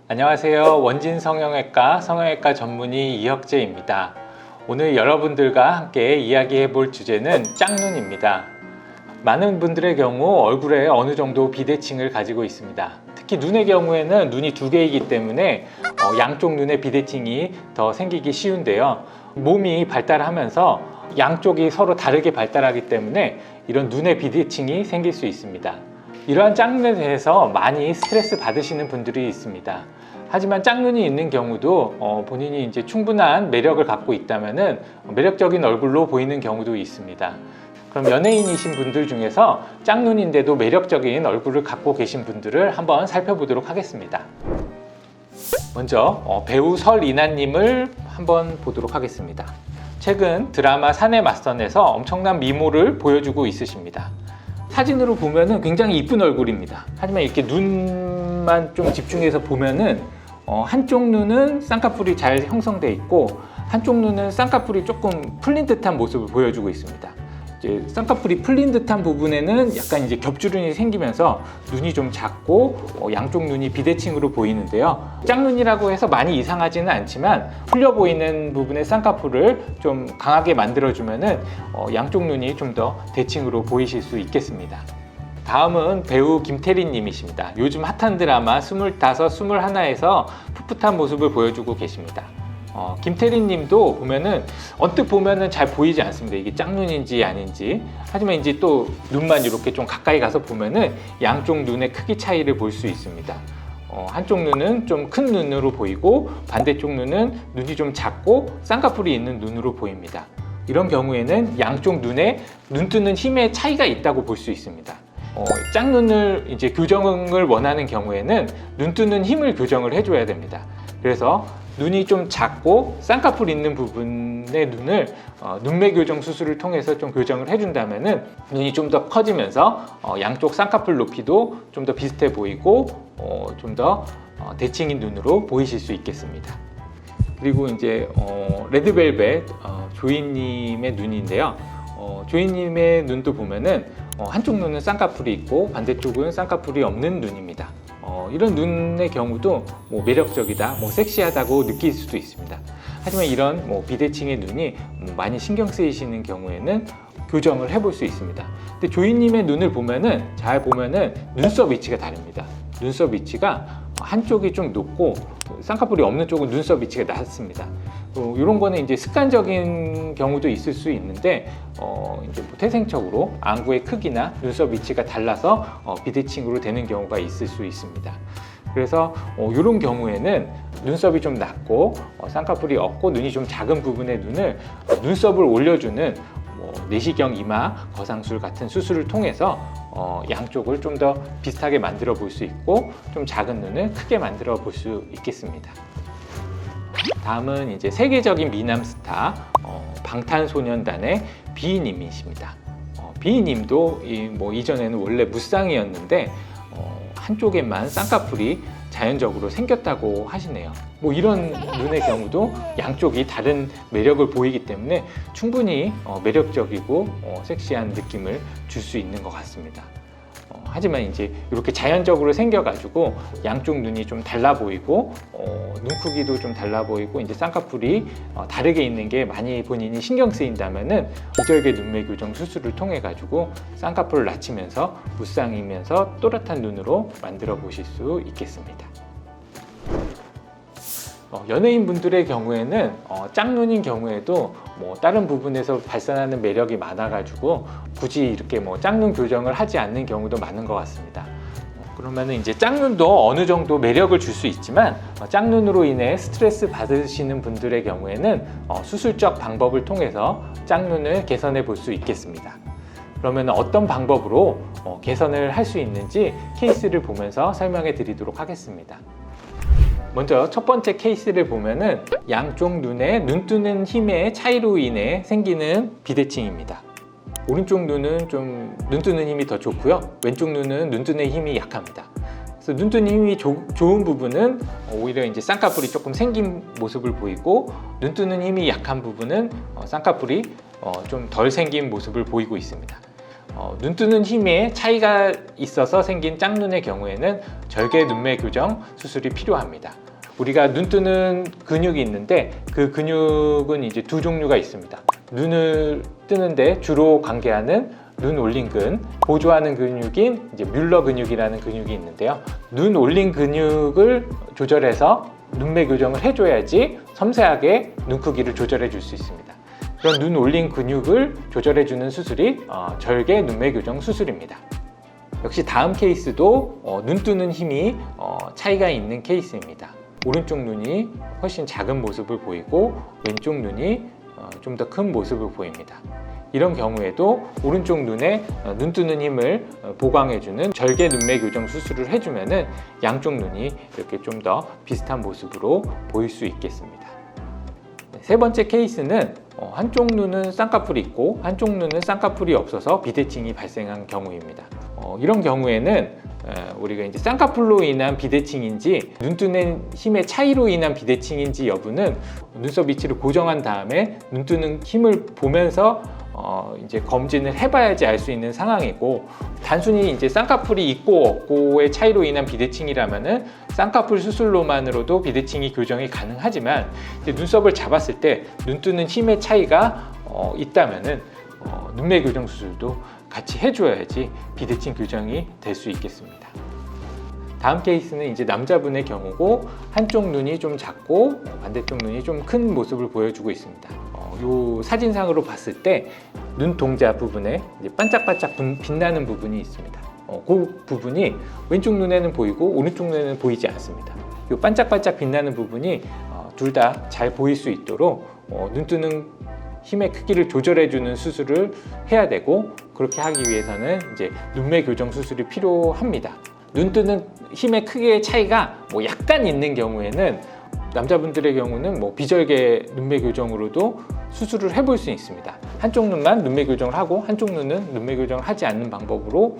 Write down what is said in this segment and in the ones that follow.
안녕하세요. 원진 성형외과 성형외과 전문의 이혁재입니다. 오늘 여러분들과 함께 이야기해 볼 주제는 짝눈입니다. 많은 분들의 경우 얼굴에 어느 정도 비대칭을 가지고 있습니다. 특히 눈의 경우에는 눈이 두 개이기 때문에 양쪽 눈에 비대칭이 더 생기기 쉬운데요. 몸이 발달하면서 양쪽이 서로 다르게 발달하기 때문에 이런 눈의 비대칭이 생길 수 있습니다. 이러한 짝눈에 대해서 많이 스트레스 받으시는 분들이 있습니다. 하지만 짝눈이 있는 경우도 본인이 이제 충분한 매력을 갖고 있다면은 매력적인 얼굴로 보이는 경우도 있습니다. 그럼 연예인이신 분들 중에서 짝눈인데도 매력적인 얼굴을 갖고 계신 분들을 한번 살펴보도록 하겠습니다. 먼저 배우 설이나님을 한번 보도록 하겠습니다. 최근 드라마 사내 맞선에서 엄청난 미모를 보여주고 있으십니다. 사진으로 보면은 굉장히 이쁜 얼굴입니다. 하지만 이렇게 눈만 좀 집중해서 보면은 한쪽 눈은 쌍꺼풀이 잘 형성되어 있고 한쪽 눈은 쌍꺼풀이 조금 풀린 듯한 모습을 보여주고 있습니다. 이제 쌍꺼풀이 풀린 듯한 부분에는 약간 이제 겹주름이 생기면서 눈이 좀 작고 양쪽 눈이 비대칭으로 보이는데요. 짝눈이라고 해서 많이 이상하지는 않지만 풀려 보이는 부분의 쌍꺼풀을 좀 강하게 만들어주면은 양쪽 눈이 좀 더 대칭으로 보이실 수 있겠습니다. 다음은 배우 김태리 님이십니다. 요즘 핫한 드라마 25, 21에서 풋풋한 모습을 보여주고 계십니다. 김태리 님도 보면은 언뜻 보면은 잘 보이지 않습니다. 이게 짝눈인지 아닌지. 하지만 이제 또 눈만 이렇게 좀 가까이 가서 보면은 양쪽 눈의 크기 차이를 볼 수 있습니다. 한쪽 눈은 좀 큰 눈으로 보이고 반대쪽 눈은 눈이 좀 작고 쌍꺼풀이 있는 눈으로 보입니다. 이런 경우에는 양쪽 눈에 눈 뜨는 힘의 차이가 있다고 볼 수 있습니다. 짝눈을 이제 교정을 원하는 경우에는 눈 뜨는 힘을 교정을 해줘야 됩니다. 그래서 눈이 좀 작고 쌍꺼풀 있는 부분의 눈을 눈매 교정 수술을 통해서 좀 교정을 해준다면은 눈이 좀 더 커지면서 양쪽 쌍꺼풀 높이도 좀 더 비슷해 보이고 좀 더 대칭인 눈으로 보이실 수 있겠습니다. 그리고 이제 레드벨벳 조이님의 눈인데요. 조이님의 눈도 보면은 한쪽 눈은 쌍꺼풀이 있고 반대쪽은 쌍꺼풀이 없는 눈입니다. 이런 눈의 경우도 매력적이다, 섹시하다고 느낄 수도 있습니다. 하지만 이런 비대칭의 눈이 많이 신경 쓰이시는 경우에는 교정을 해볼 수 있습니다. 근데 조이님의 눈을 보면은 잘 보면은 눈썹 위치가 다릅니다. 눈썹 위치가 한쪽이 좀 높고 쌍꺼풀이 없는 쪽은 눈썹 위치가 낮습니다. 이런 거는 이제 습관적인 경우도 있을 수 있는데 이제 태생적으로 안구의 크기나 눈썹 위치가 달라서 비대칭으로 되는 경우가 있을 수 있습니다. 그래서 이런 경우에는 눈썹이 좀 낮고 쌍꺼풀이 없고 눈이 좀 작은 부분의 눈을 눈썹을 올려주는 내시경 이마 거상술 같은 수술을 통해서 양쪽을 좀 더 비슷하게 만들어 볼 수 있고 좀 작은 눈을 크게 만들어 볼 수 있겠습니다. 다음은 이제 세계적인 미남 스타 방탄소년단의 비님이십니다. 비님도 이전에는 원래 무쌍이었는데 한쪽에만 쌍꺼풀이 자연적으로 생겼다고 하시네요. 이런 눈의 경우도 양쪽이 다른 매력을 보이기 때문에 충분히 매력적이고 sek시한 느낌을 줄 수 있는 것 같습니다. 하지만 이제 이렇게 자연적으로 생겨가지고 양쪽 눈이 좀 달라 보이고 눈 크기도 좀 달라 보이고 이제 쌍꺼풀이 다르게 있는 게 많이 본인이 신경 쓰인다면은 기절개 눈매 교정 수술을 통해 가지고 쌍꺼풀을 낮추면서 무쌍이면서 또렷한 눈으로 만들어 보실 수 있겠습니다. 연예인 분들의 경우에는 짝눈인 경우에도 다른 부분에서 발산하는 매력이 많아가지고 굳이 이렇게 짝눈 교정을 하지 않는 경우도 많은 것 같습니다. 그러면은 이제 짝눈도 어느 정도 매력을 줄 수 있지만 짝눈으로 인해 스트레스 받으시는 분들의 경우에는 수술적 방법을 통해서 짝눈을 개선해 볼 수 있겠습니다. 그러면 어떤 방법으로 개선을 할 수 있는지 케이스를 보면서 설명해 드리도록 하겠습니다. 먼저 첫 번째 케이스를 보면은 양쪽 눈의 눈 뜨는 힘의 차이로 인해 생기는 비대칭입니다. 오른쪽 눈은 좀 눈 뜨는 힘이 더 좋고요. 왼쪽 눈은 눈 뜨는 힘이 약합니다. 그래서 눈 뜨는 힘이 좋은 부분은 오히려 이제 쌍꺼풀이 조금 생긴 모습을 보이고 눈 뜨는 힘이 약한 부분은 쌍꺼풀이 좀 덜 생긴 모습을 보이고 있습니다. 눈 뜨는 힘에 차이가 있어서 생긴 짝눈의 경우에는 절개 눈매 교정 수술이 필요합니다. 우리가 눈 뜨는 근육이 있는데 그 근육은 이제 두 종류가 있습니다. 눈을 뜨는데 주로 관계하는 눈 올림근, 보조하는 근육인 이제 뮬러 근육이라는 근육이 있는데요. 눈 올림 근육을 조절해서 눈매 교정을 해줘야지 섬세하게 눈 크기를 조절해 줄 수 있습니다. 그런 눈 올림 근육을 조절해 주는 수술이 절개 눈매 교정 수술입니다. 역시 다음 케이스도 눈 뜨는 힘이 차이가 있는 케이스입니다. 오른쪽 눈이 훨씬 작은 모습을 보이고 왼쪽 눈이 좀 더 큰 모습을 보입니다. 이런 경우에도 오른쪽 눈에 눈 뜨는 힘을 보강해주는 절개 눈매 교정 수술을 해주면은 양쪽 눈이 이렇게 좀 더 비슷한 모습으로 보일 수 있겠습니다. 세 번째 케이스는 한쪽 눈은 쌍꺼풀이 있고 한쪽 눈은 쌍꺼풀이 없어서 비대칭이 발생한 경우입니다. 이런 경우에는 우리가 이제 쌍꺼풀로 인한 비대칭인지 눈 뜨는 힘의 차이로 인한 비대칭인지 여부는 눈썹 위치를 고정한 다음에 눈 뜨는 힘을 보면서 이제 검진을 해봐야지 알 수 있는 상황이고, 단순히 이제 쌍꺼풀이 있고 없고의 차이로 인한 비대칭이라면은 쌍꺼풀 수술로만으로도 비대칭이 교정이 가능하지만 이제 눈썹을 잡았을 때 눈 뜨는 힘의 차이가 있다면은 눈매 교정 수술도 같이 해줘야지 비대칭 교정이 될 수 있겠습니다. 다음 케이스는 이제 남자분의 경우고 한쪽 눈이 좀 작고 반대쪽 눈이 좀 큰 모습을 보여주고 있습니다. 이 사진상으로 봤을 때 눈동자 부분에 이제 반짝반짝 빛나는 부분이 있습니다. 그 부분이 왼쪽 눈에는 보이고 오른쪽 눈에는 보이지 않습니다. 이 반짝반짝 빛나는 부분이 둘 다 잘 보일 수 있도록 눈 뜨는 힘의 크기를 조절해주는 수술을 해야 되고, 그렇게 하기 위해서는 이제 눈매 교정 수술이 필요합니다. 눈 뜨는 힘의 크기의 차이가 약간 있는 경우에는 남자분들의 경우는 비절개 눈매 교정으로도 수술을 해볼 수 있습니다. 한쪽 눈만 눈매 교정을 하고 한쪽 눈은 눈매 교정을 하지 않는 방법으로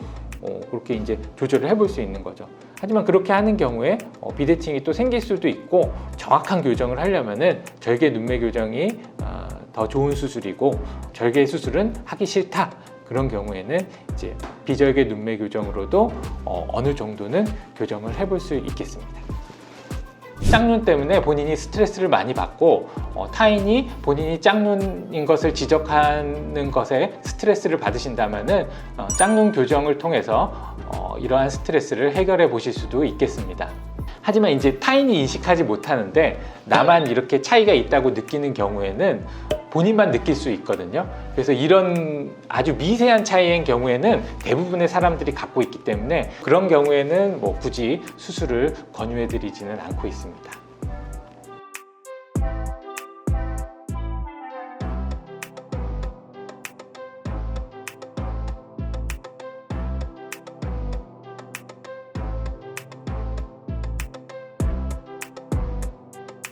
그렇게 이제 조절을 해볼 수 있는 거죠. 하지만 그렇게 하는 경우에 비대칭이 또 생길 수도 있고, 정확한 교정을 하려면은 절개 눈매 교정이 더 좋은 수술이고, 절개 수술은 하기 싫다, 그런 경우에는 이제 비절개 눈매 교정으로도 어느 정도는 교정을 해볼 수 있겠습니다. 짝눈 때문에 본인이 스트레스를 많이 받고 타인이 본인이 짝눈인 것을 지적하는 것에 스트레스를 받으신다면은 짝눈 교정을 통해서 이러한 스트레스를 해결해 보실 수도 있겠습니다. 하지만 이제 타인이 인식하지 못하는데 나만 이렇게 차이가 있다고 느끼는 경우에는 본인만 느낄 수 있거든요. 그래서 이런 아주 미세한 차이인 경우에는 대부분의 사람들이 갖고 있기 때문에 그런 경우에는 굳이 수술을 권유해 드리지는 않고 있습니다.